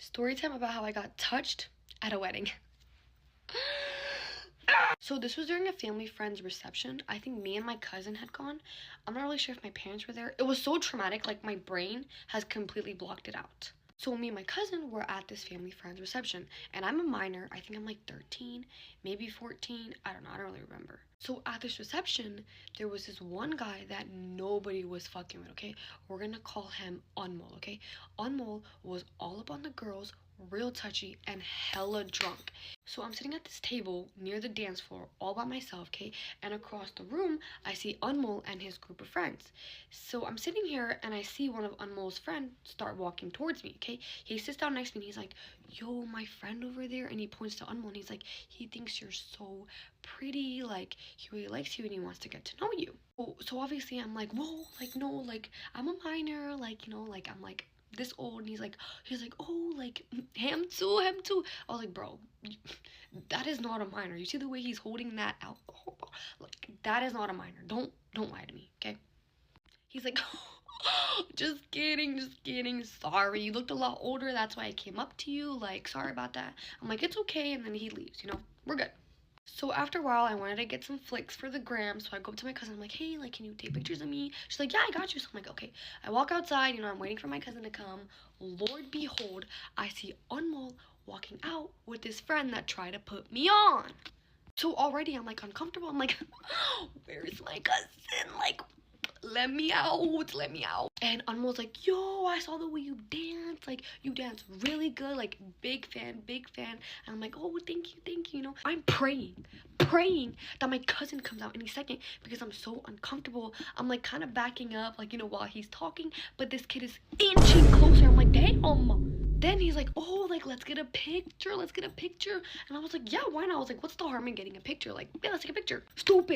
Story time about how I got touched at a wedding. So this was during a family friend's reception. I think me and my cousin had gone. I'm not really sure if my parents were there. It was so traumatic, like my brain has completely blocked it out. So me and my cousin were at this family friend's reception, and I'm a minor. I think I'm like 13, maybe 14. I don't know. I don't really remember. So at this reception, there was this one guy that nobody was fucking with, okay? We're gonna call him Anmol, okay? Anmol was all up on the girls, real touchy, and hella drunk. So I'm sitting at this table near the dance floor all by myself, okay? And across the room, I see Anmol and his group of friends. So I'm sitting here and I see one of Anmol's friends start walking towards me, okay? He sits down next to me and he's like, yo, my friend over there. And he points to Anmol and he's like, he thinks you're so pretty, like he really likes you and he wants to get to know you. So obviously I'm like, whoa, like no, like I'm a minor, like, you know, like I'm like this old. And he's like, oh, like him too. I was like, bro, that is not a minor. You see the way he's holding that alcohol? Like that is not a minor. Don't lie to me, okay? He's like, just kidding, sorry, you looked a lot older, that's why I came up to you, like sorry about that. I'm like, it's okay. And then he leaves, you know, we're good. So after a while, I wanted to get some flicks for the gram, so I go up to my cousin. I'm like, hey, like, can you take pictures of me? She's like, yeah, I got you. So I'm like, okay. I walk outside, you know, I'm waiting for my cousin to come. Lord behold, I see Anmol walking out with his friend that tried to put me on. So already I'm like uncomfortable. I'm like, where's my cousin? Like, let me out. And Anmol's like, yo, I saw the way you dance. Like, you dance really good. Like, big fan. And I'm like, oh, thank you, you know. I'm praying that my cousin comes out any second because I'm so uncomfortable. I'm like kind of backing up, like, you know, while he's talking. But this kid is inching closer. I'm like, damn. Then he's like, oh, like, let's get a picture. And I was like, yeah, why not? I was like, what's the harm in getting a picture? Like, yeah, let's take a picture.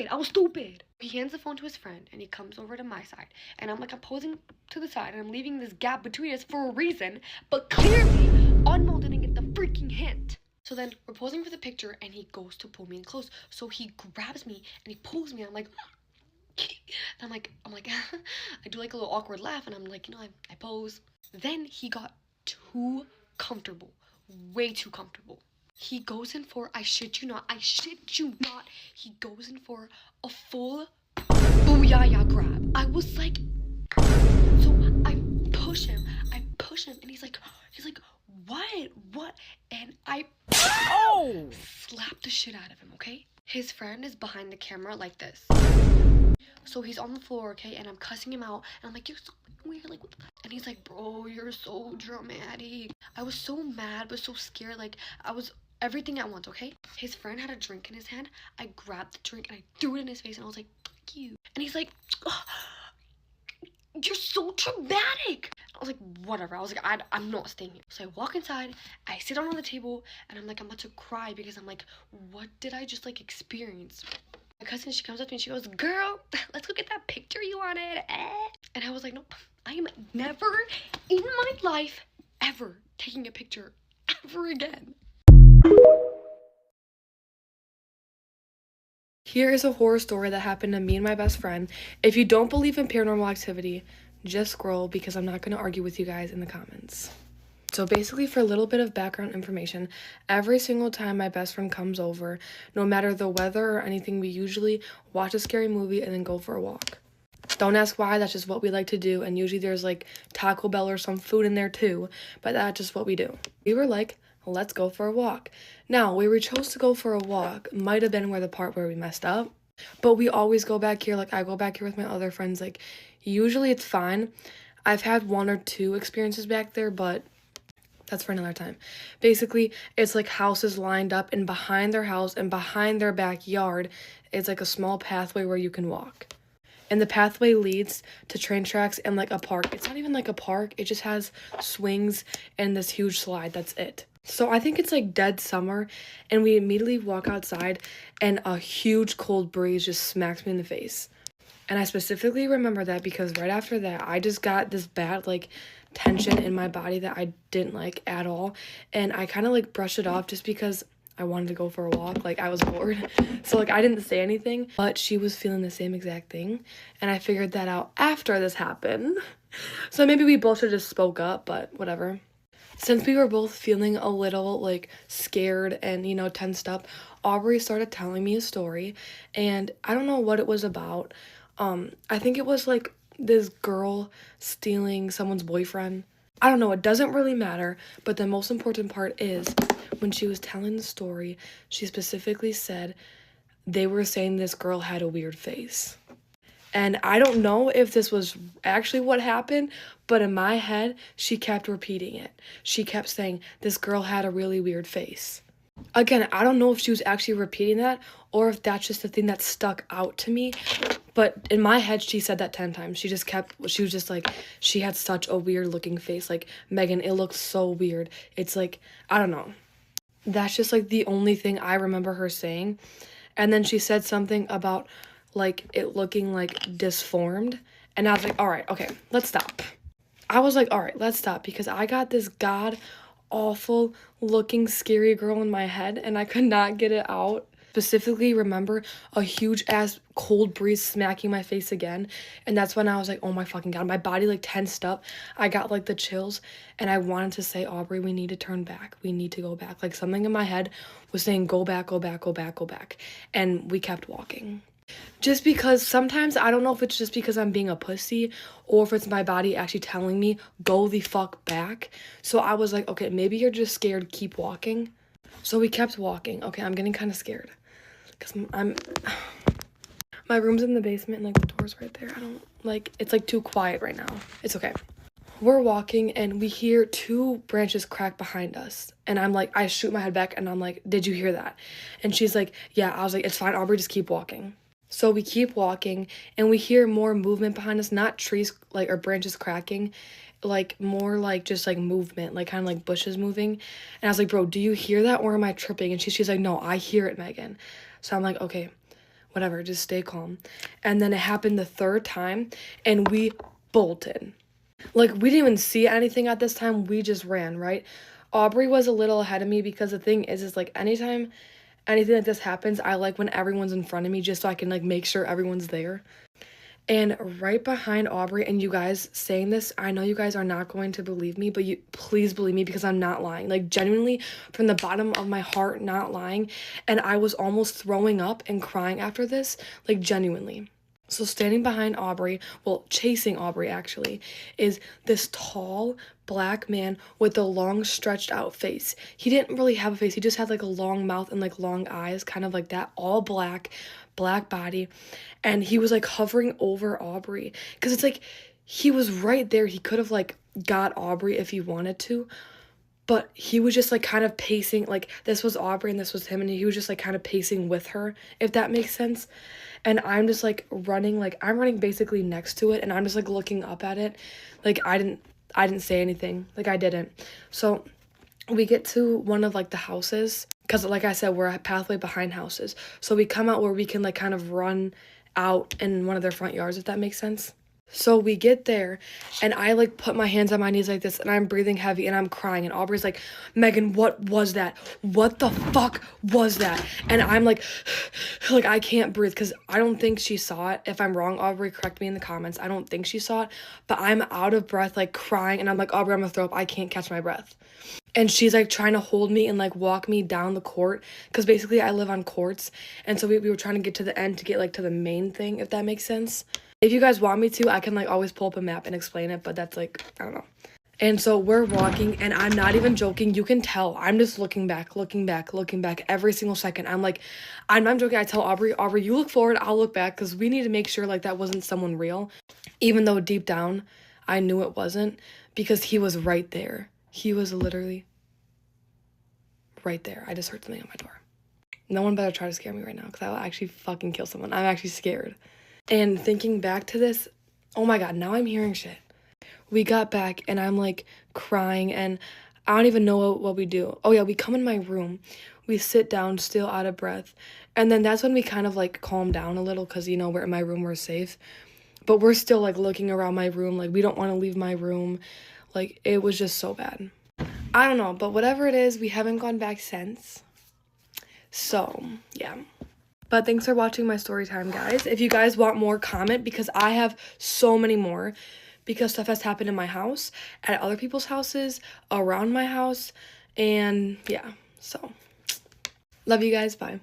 I was stupid. He hands the phone to his friend, and he comes over to my side. And I'm like, I'm posing to the side, and I'm leaving this gap between us for a reason. But clearly, Anmol didn't get the freaking hint. So then, we're posing for the picture, and he goes to pull me in close. So he grabs me, and he pulls me, and I'm like... And I'm like, I do like a little awkward laugh, and I'm like, you know, I pose. Then he got too comfortable, way too comfortable. He goes in for, I shit you not, he goes in for a full booyah grab. I was like, so I push him, and he's like, what? And I slap the shit out of him, okay? His friend is behind the camera like this. So he's on the floor, okay, and I'm cussing him out, and I'm like, you're so weird, like, what the fuck? And he's like, bro, you're so dramatic. I was so mad, but so scared, like, I was everything at once, okay? His friend had a drink in his hand. I grabbed the drink, and I threw it in his face, and I was like, fuck you. And he's like, oh, you're so dramatic. I was like, whatever. I was like, I'm not staying here. So I walk inside, I sit down on the table, and I'm like, I'm about to cry because I'm like, what did I just, like, experience? My cousin, she comes up to me and she goes, girl, let's go get that picture you wanted. And I was like, nope, I am never in my life ever taking a picture ever again. Here is a horror story that happened to me and my best friend. If you don't believe in paranormal activity, just scroll because I'm not going to argue with you guys in the comments. So basically, for a little bit of background information, every single time my best friend comes over, no matter the weather or anything, we usually watch a scary movie and then go for a walk. Don't ask why, that's just what we like to do, and usually there's like Taco Bell or some food in there too, but that's just what we do. We were like, let's go for a walk. Now, where we chose to go for a walk might have been where the part where we messed up, but we always go back here. Like, I go back here with my other friends. Like, usually it's fine. I've had 1 or 2 experiences back there, but that's for another time. Basically, it's like houses lined up, and behind their house and behind their backyard, it's like a small pathway where you can walk. And the pathway leads to train tracks and like a park. It's not even like a park. It just has swings and this huge slide. That's it. So I think it's like dead summer, and we immediately walk outside, and a huge cold breeze just smacks me in the face. And I specifically remember that because right after that, I just got this bad, like, tension in my body that I didn't like at all. And I kind of, like, brushed it off just because I wanted to go for a walk. Like, I was bored. So, like, I didn't say anything. But she was feeling the same exact thing. And I figured that out after this happened. So maybe we both should have just spoke up, but whatever. Since we were both feeling a little like scared and, you know, tensed up, Aubrey started telling me a story, and I don't know what it was about. I think it was like this girl stealing someone's boyfriend. I don't know, it doesn't really matter, but the most important part is when she was telling the story, she specifically said they were saying this girl had a weird face. And I don't know if this was actually what happened, but in my head, she kept repeating it. She kept saying, this girl had a really weird face. Again, I don't know if she was actually repeating that or if that's just the thing that stuck out to me. But in my head, she said that 10 times. She was just like, she had such a weird looking face. Like, Megan, it looks so weird. It's like, I don't know. That's just like the only thing I remember her saying. And then she said something about like it looking like disformed. And I was like, all right, okay, let's stop. I was like, all right, let's stop, because I got this god awful looking scary girl in my head and I could not get it out. Specifically remember a huge ass cold breeze smacking my face again, and that's when I was like, oh my fucking god, my body like tensed up. I got like the chills and I wanted to say, Aubrey, we need to turn back, we need to go back. Like something in my head was saying go back, go back, go back, go back, and we kept walking. Just because sometimes I don't know if it's just because I'm being a pussy or if it's my body actually telling me go the fuck back. So I was like, okay, maybe you're just scared, keep walking. So we kept walking. Okay, I'm getting kind of scared because I'm my room's in the basement and like the door's right there. I don't like, it's like too quiet right now. It's okay. We're walking and we hear two branches crack behind us. And I'm like, I shoot my head back and I'm like, did you hear that? And she's like, yeah. I was like, it's fine, Aubrey, just keep walking. So we keep walking and we hear more movement behind us, not trees like or branches cracking, like more like just like movement, like kind of like bushes moving. And I was like, bro, do you hear that or am I tripping? And she's like, no, I hear it, Megan. So I'm like, okay, whatever, just stay calm. And then it happened the third time and we bolted. Like we didn't even see anything at this time, we just ran, right? Aubrey was a little ahead of me because the thing is like anytime anything like this happens, I like when everyone's in front of me just so I can like make sure everyone's there. And right behind Aubrey, and you guys saying this, I know you guys are not going to believe me, but you please believe me because I'm not lying. Like genuinely from the bottom of my heart, not lying. And I was almost throwing up and crying after this, like genuinely. So standing behind Aubrey, well, chasing Aubrey actually, is this tall black man with a long stretched out face. He didn't really have a face. He just had like a long mouth and like long eyes, kind of like that, all black body. And he was like hovering over Aubrey because it's like he was right there. He could have like got Aubrey if he wanted to, but he was just like kind of pacing, like this was Aubrey and this was him, and he was just like kind of pacing with her, if that makes sense. And I'm just like running, like I'm running basically next to it, and I'm just like looking up at it. Like I didn't say anything, like I didn't. So we get to one of like the houses, because like I said, we're a pathway behind houses, so we come out where we can like kind of run out in one of their front yards, if that makes sense. So we get there and I like put my hands on my knees like this and I'm breathing heavy and I'm crying, and Aubrey's like, Megan, what was that? What the fuck was that? And I'm like I can't breathe because I don't think she saw it. If I'm wrong, Aubrey, correct me in the comments. I don't think she saw it, but I'm out of breath, like crying, and I'm like, Aubrey, I'm gonna throw up. I can't catch my breath. And she's like trying to hold me and like walk me down the court, because basically I live on courts, and so we were trying to get to the end to get like to the main thing, if that makes sense. If you guys want me to, I can like always pull up a map and explain it, but that's like, I don't know. And so we're walking, and I'm not even joking. You can tell I'm just looking back every single second. I'm like, I'm not joking. I tell Aubrey, you look forward, I'll look back, because we need to make sure like that wasn't someone real, even though deep down I knew it wasn't, because he was right there. He was literally right there. I just heard something on my door. No one better try to scare me right now, because I will actually fucking kill someone. I'm actually scared. And thinking back to this, oh my god, now I'm hearing shit. We got back and I'm like crying, and I don't even know what we do. Oh yeah, we come in my room. We sit down, still out of breath. And then that's when we kind of like calm down a little, because you know, we're in my room, we're safe. But we're still like looking around my room, like we don't want to leave my room. Like it was just so bad. I don't know, but whatever it is, we haven't gone back since. So yeah. But thanks for watching my story time, guys. If you guys want more, comment, because I have so many more. because stuff has happened in my house, at other people's houses, around my house, and yeah, so love you guys, bye.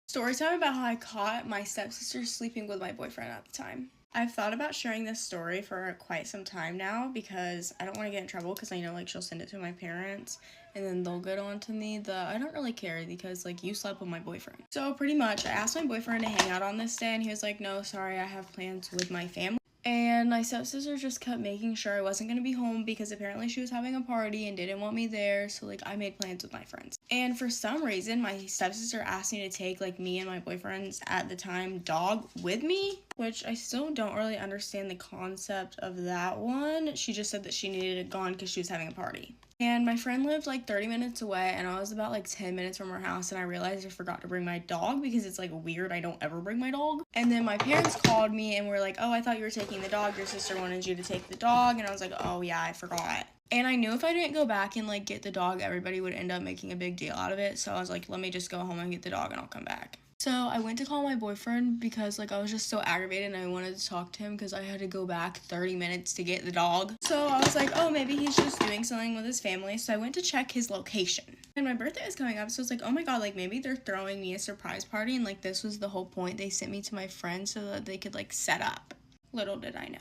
Story time about how I caught my stepsister sleeping with my boyfriend at the time. I've thought about sharing this story for quite some time now because I don't want to get in trouble because I know like she'll send it to my parents and then they'll get on to me. I don't really care because like you slept with my boyfriend. So pretty much I asked my boyfriend to hang out on this day and he was like, no, sorry, I have plans with my family. And my stepsister just kept making sure I wasn't going to be home because apparently she was having a party and didn't want me there. So, like, I made plans with my friends. And for some reason, my stepsister asked me to take, like, me and my boyfriend's, at the time, dog with me, which I still don't really understand the concept of that one. She just said that she needed it gone because she was having a party. And my friend lived like 30 minutes away and I was about like 10 minutes from her house and I realized I forgot to bring my dog because it's like weird. I don't ever bring my dog. And then my parents called me and were like, oh, I thought you were taking the dog. Your sister wanted you to take the dog. And I was like, oh yeah, I forgot. And I knew if I didn't go back and like get the dog, everybody would end up making a big deal out of it. So I was like, let me just go home and get the dog and I'll come back. So I went to call my boyfriend because like I was just so aggravated and I wanted to talk to him because I had to go back 30 minutes to get the dog. So I was like, oh, maybe he's just doing something with his family. So I went to check his location. And my birthday was coming up, so I was like, oh my god, like maybe they're throwing me a surprise party and like this was the whole point. They sent me to my friends so that they could like set up. Little did I know.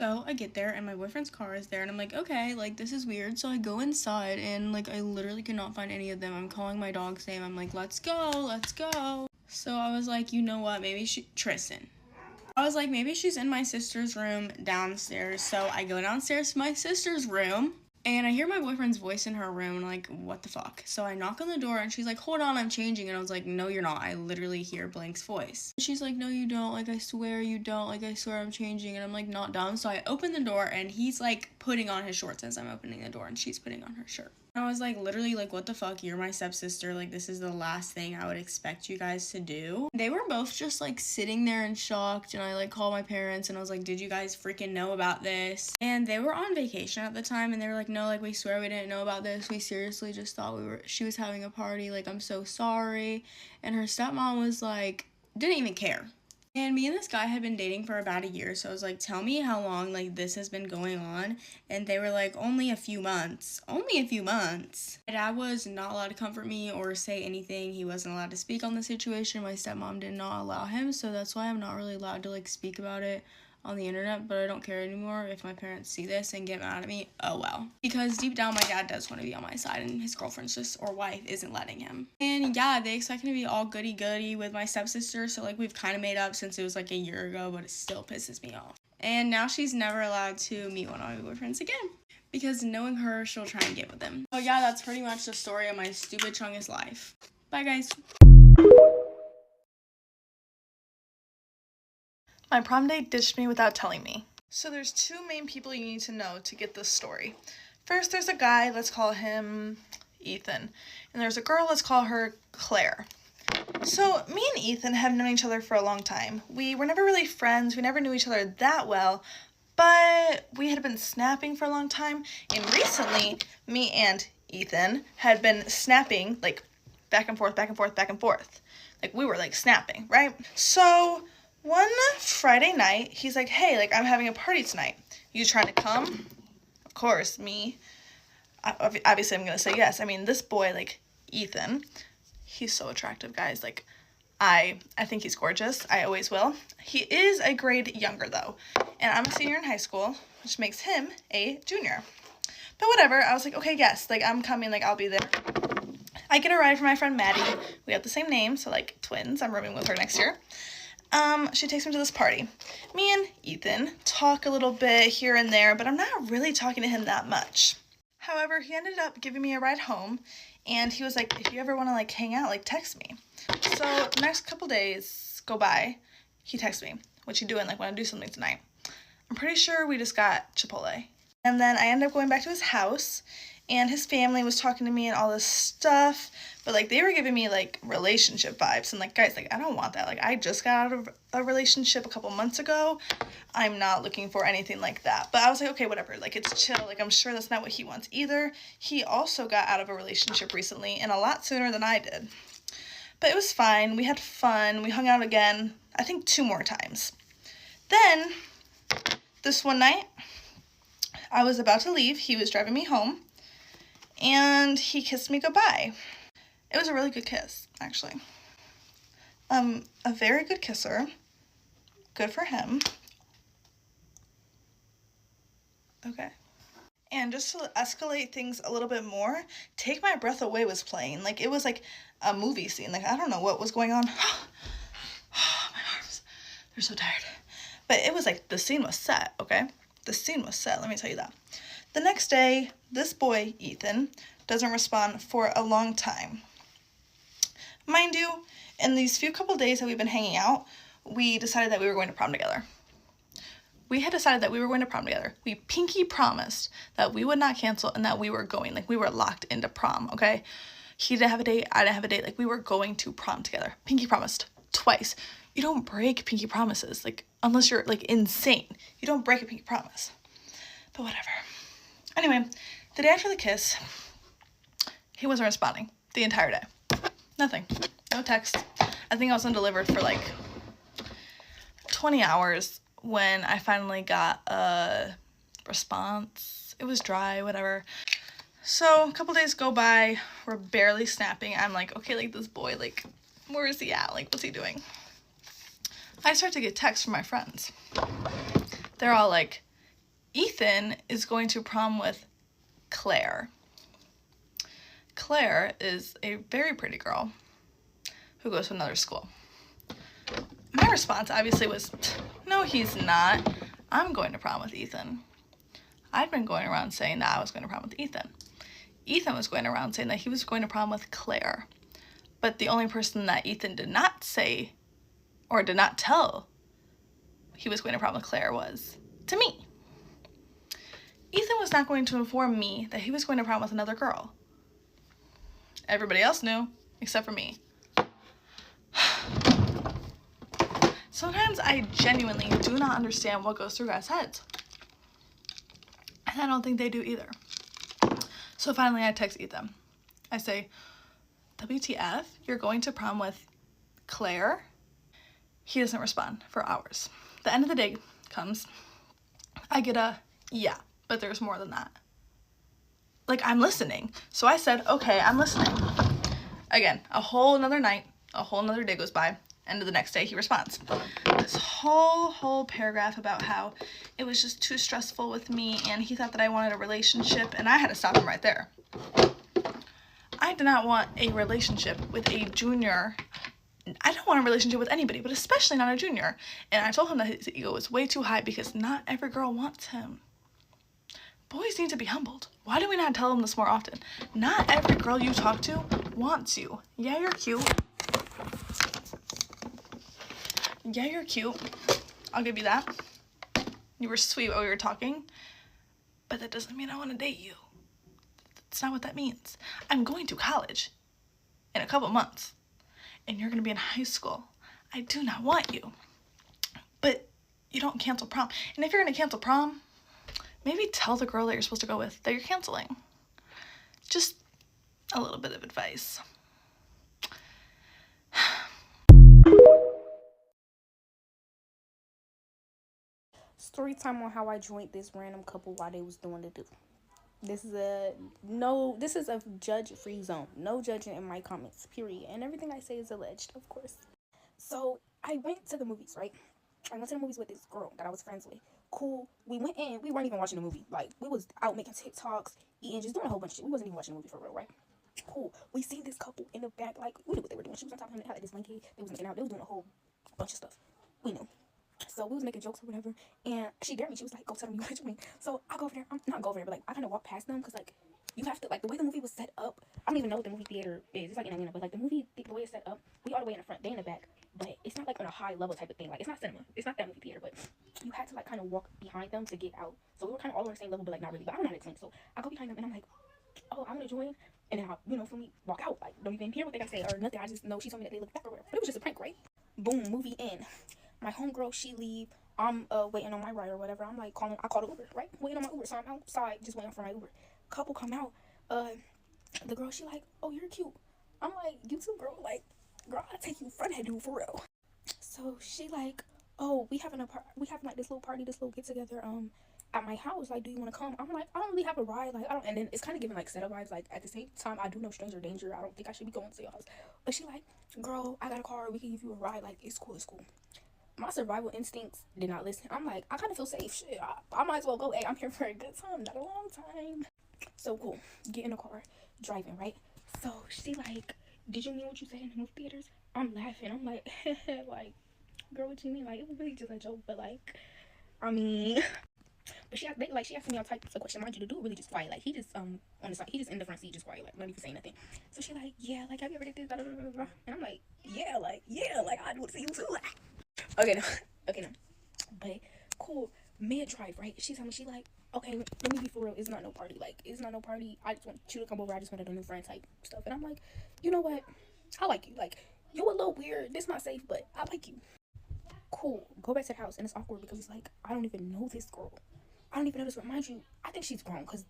So I get there and my boyfriend's car is there and I'm like, okay, like this is weird. So I go inside and like I literally could not find any of them. I'm calling my dog's name. I'm like, let's go, let's go. So I was like, you know what, maybe Tristan. I was like, maybe she's in my sister's room downstairs. So I go downstairs to my sister's room and I hear my boyfriend's voice in her room and like, what the fuck? So I knock on the door and she's like, hold on, I'm changing. And I was like, no, you're not. I literally hear Blank's voice. She's like, no, you don't. Like, I swear you don't. Like, I swear I'm changing. And I'm like, not dumb. So I open the door and he's like putting on his shorts as I'm opening the door and she's putting on her shirt. I was like, literally, like, what the fuck? You're my stepsister. Like, this is the last thing I would expect you guys to do. They were both just, like, sitting there in shock. And I, like, called my parents. And I was like, did you guys freaking know about this? And they were on vacation at the time. And they were like, no, like, we swear we didn't know about this. We seriously just thought she was having a party. Like, I'm so sorry. And her stepmom was like, didn't even care. And me and this guy had been dating for about a year, so I was like, tell me how long, like, this has been going on, and they were like, only a few months. Only a few months. My dad was not allowed to comfort me or say anything. He wasn't allowed to speak on the situation. My stepmom did not allow him, so that's why I'm not really allowed to, like, speak about it on the internet, but I don't care anymore. If my parents see this and get mad at me, oh well. Because deep down, my dad does want to be on my side, and his girlfriend's or wife isn't letting him. And yeah, they expect me to be all goody-goody with my stepsister, so like we've kind of made up since it was like a year ago, but it still pisses me off. And now she's never allowed to meet one of my boyfriends again. Because knowing her, she'll try and get with him. So yeah, that's pretty much the story of my stupid chungus life. Bye guys. My prom date ditched me without telling me. So there's two main people you need to know to get this story. First, there's a guy, let's call him Ethan. And there's a girl, let's call her Claire. So me and Ethan have known each other for a long time. We were never really friends, we never knew each other that well, but we had been snapping for a long time. And recently, me and Ethan had been snapping, like, back and forth, back and forth, back and forth. Like, we were, like, snapping, right? So one Friday night, he's like, hey, like, I'm having a party tonight. You trying to come? Of course, me. Obviously, I'm going to say yes. I mean, this boy, like, Ethan, he's so attractive, guys. Like, I think he's gorgeous. I always will. He is a grade younger, though. And I'm a senior in high school, which makes him a junior. But whatever. I was like, okay, yes. Like, I'm coming. Like, I'll be there. I get a ride from my friend Maddie. We have the same name, so, like, twins. I'm rooming with her next year. She takes me to this party. Me and Ethan talk a little bit here and there, but I'm not really talking to him that much. However, he ended up giving me a ride home, and he was like, if you ever want to, like, hang out, like, text me. So the next couple days go by, he texts me, what you doing, like, want to do something tonight? I'm pretty sure we just got Chipotle. And then I ended up going back to his house, and his family was talking to me and all this stuff, but, like, they were giving me, like, relationship vibes, and, like, guys, like, I don't want that. Like, I just got out of a relationship a couple months ago. I'm not looking for anything like that, but I was like, okay, whatever, like, it's chill. Like, I'm sure that's not what he wants either. He also got out of a relationship recently, and a lot sooner than I did. But it was fine. We had fun. We hung out again, I think 2 more times. Then, this one night, I was about to leave. He was driving me home, and he kissed me goodbye. It was a really good kiss, actually. A very good kisser. Good for him. Okay. And just to escalate things a little bit more, Take My Breath Away was playing. Like, it was like a movie scene. Like, I don't know what was going on. My arms, they're so tired. But it was like, the scene was set, okay? The scene was set, let me tell you that. The next day, this boy, Ethan, doesn't respond for a long time. Mind you, in these few couple days that we've been hanging out, we decided that we were going to prom together. We had decided that we were going to prom together. We pinky promised that we would not cancel and that we were going. Like, we were locked into prom, okay? He didn't have a date, I didn't have a date. Like, we were going to prom together. Pinky promised twice. You don't break pinky promises, like, unless you're, like, insane. You don't break a pinky promise. But whatever. Anyway, the day after the kiss, he wasn't responding the entire day. Nothing. No text. I think I was undelivered for, like, 20 hours. When I finally got a response. It was dry, whatever. So a couple days go by, we're barely snapping. I'm like, okay, like, this boy, like, where is he at? Like, what's he doing? I start to get texts from my friends. They're all like, Ethan is going to prom with Claire. Claire is a very pretty girl who goes to another school. My response obviously was, no, he's not. I'm going to prom with Ethan. I'd been going around saying that I was going to prom with Ethan. Ethan was going around saying that he was going to prom with Claire. But the only person that Ethan did not say or did not tell he was going to prom with Claire was to me. Ethan was not going to inform me that he was going to prom with another girl. Everybody else knew, except for me. Sometimes I genuinely do not understand what goes through guys' heads. And I don't think they do either. So finally I text Ethan. I say, WTF, you're going to prom with Claire? He doesn't respond for hours. The end of the day comes. I get a, yeah, but there's more than that. Like, I'm listening. So I said, okay, I'm listening. Again, a whole another night, a whole another day goes by. End of the next day, he responds. This whole paragraph about how it was just too stressful with me and he thought that I wanted a relationship, and I had to stop him right there. I did not want a relationship with a junior. I don't want a relationship with anybody, but especially not a junior. And I told him that his ego was way too high because not every girl wants him. Boys need to be humbled. Why do we not tell them this more often? Not every girl you talk to wants you. Yeah, you're cute. Yeah, you're cute. I'll give you that. You were sweet while we were talking. But that doesn't mean I want to date you. That's not what that means. I'm going to college in a couple months. And you're going to be in high school. I do not want you. But you don't cancel prom. And if you're going to cancel prom, maybe tell the girl that you're supposed to go with that you're canceling. Just a little bit of advice. Story time on how I joined this random couple while they was doing the do. This is a judge-free zone. No judging in my comments, period. And everything I say is alleged, of course. So I went to the movies, right? I went to the movies with this girl that I was friends with. Cool. We went in. We weren't even watching the movie. Like, we was out making TikToks, eating, just doing a whole bunch of shit. We wasn't even watching the movie for real, right? Cool. We seen this couple in the back. Like, we knew what they were doing. She was on top of him. They had like this monkey. They was making out. They was doing a whole bunch of stuff. We knew. So we was making jokes or whatever, and she dared me. She was like, go tell them you want me. So I go over there. I'm not go over there, but like, I kind of walk past them because like, you have to, like, the way the movie was set up, I don't even know what the movie theater is. It's like in Atlanta, but like the movie, the way it's set up, we all the way in the front, they in the back, but it's not like on a high level type of thing. Like, it's not cinema. It's not that movie theater, but you had to like kind of walk behind them to get out. So we were kind of all on the same level, but like not really. But I don't know how to explain it. So I go behind them and I'm like, oh, I want to join. And then I, for me, walk out. Like, don't even hear what they gotta say or nothing. I just know she told me that they look back or whatever. But it was just a prank, right? Boom, movie in. My homegirl, she leave. I'm waiting on my ride or whatever. I'm like I called an Uber, right? Waiting on my Uber. So I'm outside just waiting for my Uber. Couple come out. The girl, she like, oh, you're cute. I'm like, you too, bro. Like, girl, I'll take you front that dude for real. So she like, oh, we having like this little party, this little get together, at my house. Like, do you want to come? I'm like, I don't really have a ride. Like, I don't. And then it's kind of giving like setup vibes. Like, at the same time, I do know stranger danger. I don't think I should be going to your house. But she like, girl, I got a car. We can give you a ride. Like, it's cool. It's cool. My survival instincts did not listen. I'm like, I kind of feel safe. Shit, I might as well go. Hey, I'm here for a good time, not a long time. So cool. Get in the car, driving, right? So she like, did you mean what you said in the movie theaters? I'm laughing. I'm like, like, girl, what you mean? Like, it was really just a joke, but like, I mean, but she asked me all types of questions. Mind you, the dude really just quiet. Like, he just on the side, he just in the front seat, just quiet, like not even saying nothing. So she like, yeah, like, have you ever did this? Blah, blah, blah, blah. And I'm like, yeah, like I do it to you too. Okay, no. But cool. Mid drive, right? She told me, she like, okay, let me be for real. It's not no party. Like, it's not no party. I just want you to come over. I just wanted a new friend type stuff. And I'm like, you know what? I like you. Like, you a little weird. This not safe, but I like you. Cool. Go back to the house, and it's awkward because it's like, I don't even know this girl. I don't even know this girl. Mind you, I think she's grown because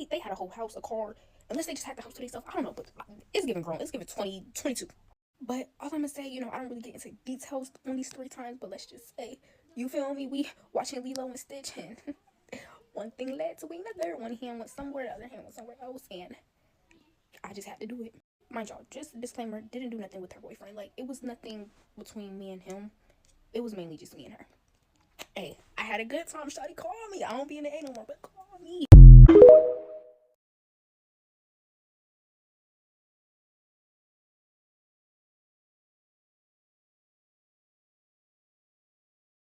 they had a whole house, a car. Unless they just had the house to themselves. I don't know, but it's giving grown. It's giving 20, 22. But all I'm gonna say, you know, I don't really get into details on these story times, but let's just say, you feel me? We watching Lilo and Stitch, and one thing led to another. One hand went somewhere, the other hand went somewhere else, and I just had to do it. Mind y'all, just a disclaimer, didn't do nothing with her boyfriend. Like, it was nothing between me and him. It was mainly just me and her. Hey, I had a good time. Shawty called me. I don't be in the A no more, but